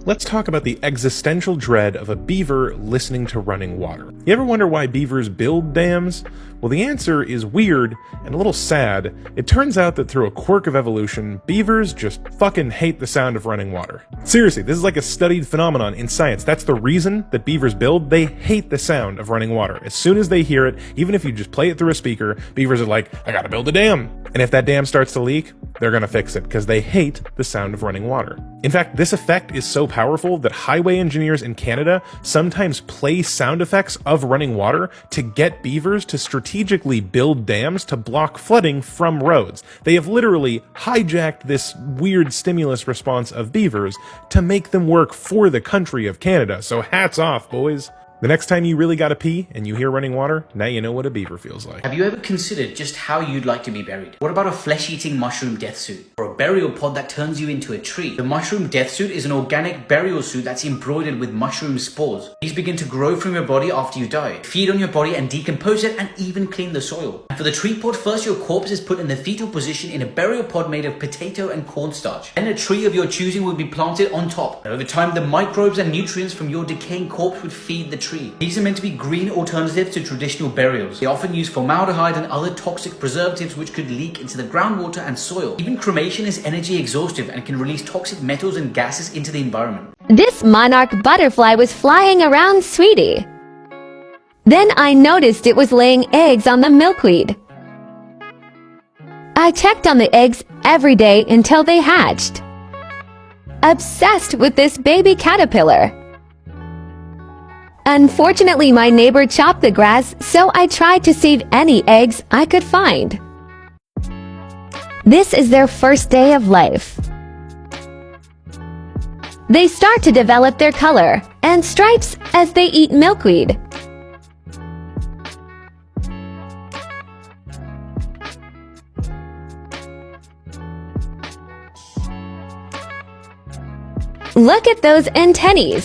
Let's talk about the existential dread of a beaver listening to running water. You ever wonder why beavers build dams? Well, the answer is weird and a little sad. It turns out that through a quirk of evolution, beavers just fucking hate the sound of running water. Seriously, this is like a studied phenomenon in science. That's the reason that beavers build. They hate the sound of running water. As soon as they hear it, even if you just play it through a speaker, beavers are like, I gotta build a dam. And if that dam starts to leak, they're gonna fix it because they hate the sound of running water. In fact, this effect is so powerful that highway engineers in Canada sometimes play sound effects of running water to get beavers to strategically build dams to block flooding from roads. They have literally hijacked this weird stimulus response of beavers to make them work for the country of Canada. So hats off, boys. The next time you really gotta pee and you hear running water, now you know what a beaver feels like. Have you ever considered just how you'd like to be buried? What about a flesh-eating mushroom death suit? Or a burial pod that turns you into a tree? The mushroom death suit is an organic burial suit that's embroidered with mushroom spores. These begin to grow from your body after you die, feed on your body and decompose it, and even clean the soil. And for the tree pod, first your corpse is put in the fetal position in a burial pod made of potato and cornstarch. Then a tree of your choosing will be planted on top. And over time, the microbes and nutrients from your decaying corpse would feed the tree. These are meant to be green alternatives to traditional burials. They often use formaldehyde and other toxic preservatives which could leak into the groundwater and soil. Even cremation is energy exhaustive and can release toxic metals and gases into the environment. This monarch butterfly was flying around, sweetie. Then I noticed it was laying eggs on the milkweed. I checked on the eggs every day until they hatched. Obsessed with this baby caterpillar. Unfortunately, my neighbor chopped the grass, so I tried to save any eggs I could find. This is their first day of life. They start to develop their color and stripes as they eat milkweed. Look at those antennae.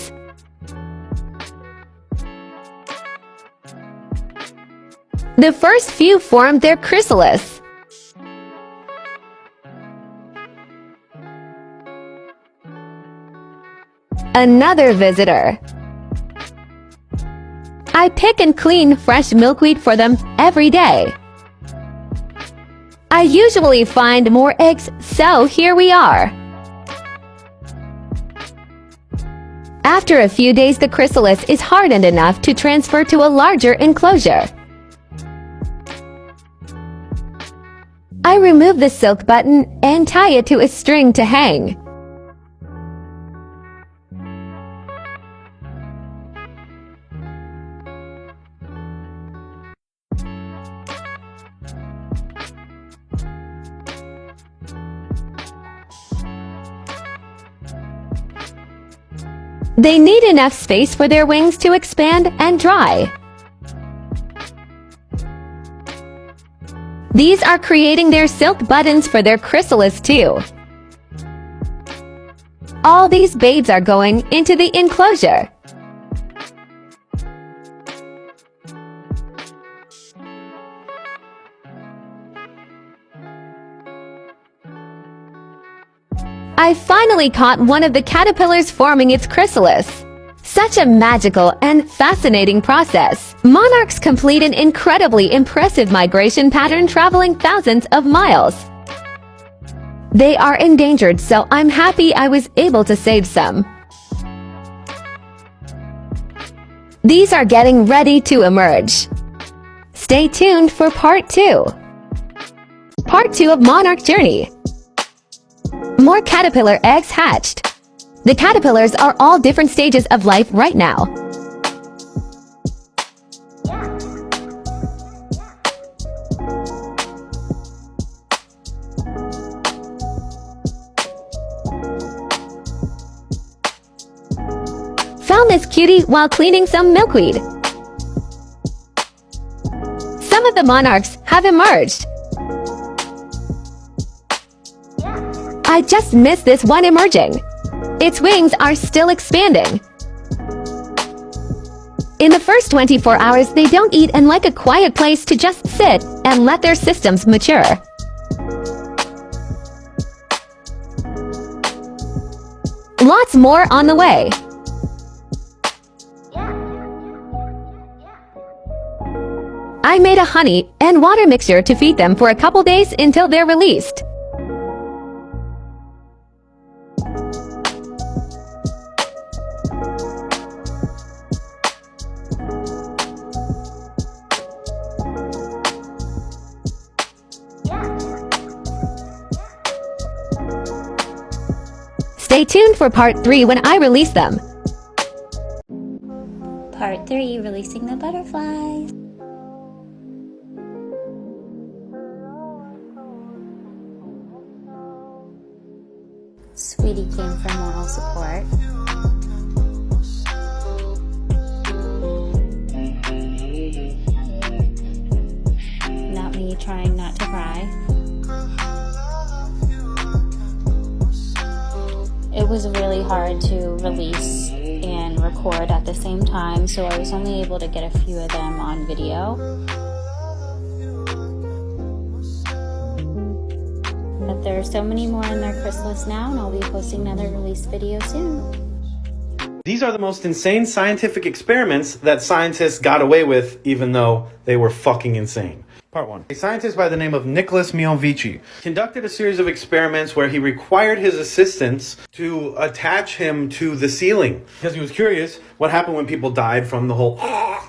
The first few formed their chrysalis. Another visitor. I pick and clean fresh milkweed for them every day. I usually find more eggs, so here we are. After a few days, the chrysalis is hardened enough to transfer to a larger enclosure. I remove the silk button and tie it to a string to hang. They need enough space for their wings to expand and dry. These are creating their silk buttons for their chrysalis too. All these babes are going into the enclosure. I finally caught one of the caterpillars forming its chrysalis. Such a magical and fascinating process. Monarchs complete an incredibly impressive migration pattern traveling thousands of miles. They are endangered, so I'm happy I was able to save some. These are getting ready to emerge. Stay tuned for part 2. Part 2 of Monarch Journey. More caterpillar eggs hatched. The caterpillars are all different stages of life right now. Found this cutie while cleaning some milkweed. Some of the monarchs have emerged. I just missed this one emerging. Its wings are still expanding. In the first 24 hours, they don't eat and like a quiet place to just sit and let their systems mature. Lots more on the way. I made a honey and water mixture to feed them for a couple days until they're released. Stay tuned for part 3 when I release them. Part 3, releasing the butterflies. Sweetie came for moral support. Not me trying not to cry. It was really hard to release and record at the same time, so I was only able to get a few of them on video. But there are so many more in their chrysalis now, and I'll be posting another release video soon. These are the most insane scientific experiments that scientists got away with, even though they were fucking insane. Part 1. A scientist by the name of Nicholas Mionvici conducted a series of experiments where he required his assistants to attach him to the ceiling because he was curious what happened when people died from the whole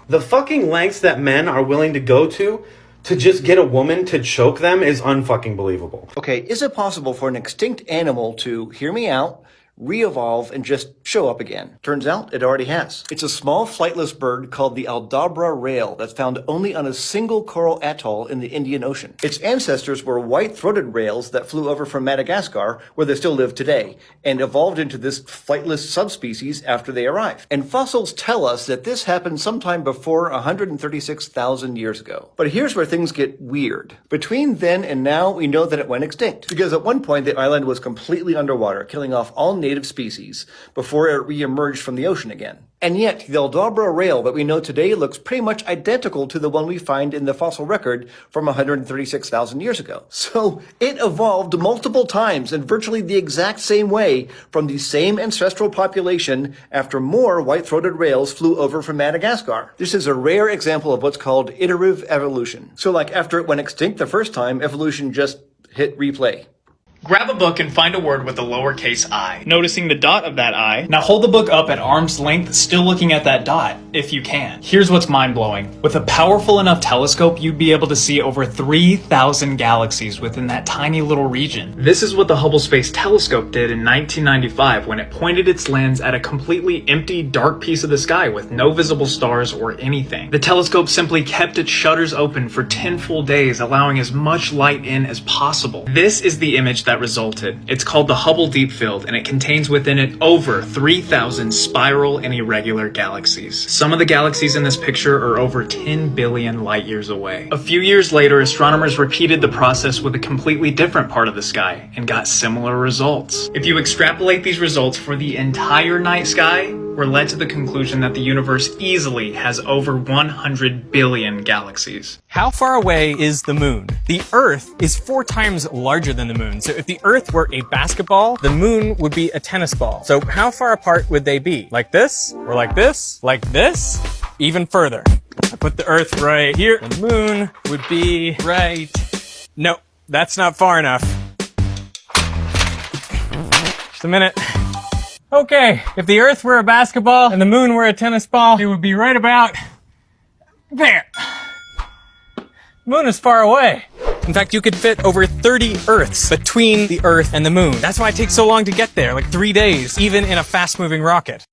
the fucking lengths that men are willing to go to just get a woman to choke them is unfucking believable. Okay, is it possible for an extinct animal to, hear me out, re-evolve and just show up again? Turns out it already has. It's a small flightless bird called the Aldabra rail that's found only on a single coral atoll in the Indian Ocean. Its ancestors were white-throated rails that flew over from Madagascar, where they still live today, and evolved into this flightless subspecies after they arrived. And fossils tell us that this happened sometime before 136,000 years ago. But here's where things get weird. Between then and now, we know that it went extinct, because at one point the island was completely underwater, killing off all native species before it re-emerged from the ocean again. And yet, the Aldabra rail that we know today looks pretty much identical to the one we find in the fossil record from 136,000 years ago. So, it evolved multiple times in virtually the exact same way from the same ancestral population after more white-throated rails flew over from Madagascar. This is a rare example of what's called iterative evolution. So like after it went extinct the first time, evolution just hit replay. Grab a book and find a word with a lowercase I, noticing the dot of that I. Now hold the book up at arm's length, still looking at that dot, if you can. Here's what's mind-blowing. With a powerful enough telescope, you'd be able to see over 3,000 galaxies within that tiny little region. This is what the Hubble Space Telescope did in 1995 when it pointed its lens at a completely empty, dark piece of the sky with no visible stars or anything. The telescope simply kept its shutters open for 10 full days, allowing as much light in as possible. This is the image that resulted. It's called the Hubble Deep Field, and it contains within it over 3,000 spiral and irregular galaxies. Some of the galaxies in this picture are over 10 billion light years away. A few years later, astronomers repeated the process with a completely different part of the sky and got similar results. If you extrapolate these results for the entire night sky, we're led to the conclusion that the universe easily has over 100 billion galaxies. How far away is the moon? The Earth is 4 times larger than the moon. So if the Earth were a basketball, the moon would be a tennis ball. So how far apart would they be? Like this? Or like this? Like this? Even further. I put the Earth right here. The moon would be right... No, that's not far enough. Just a minute. Okay, if the Earth were a basketball and the moon were a tennis ball, it would be right about there. The moon is far away. In fact, you could fit over 30 Earths between the Earth and the moon. That's why it takes so long to get there, like 3 days, even in a fast-moving rocket.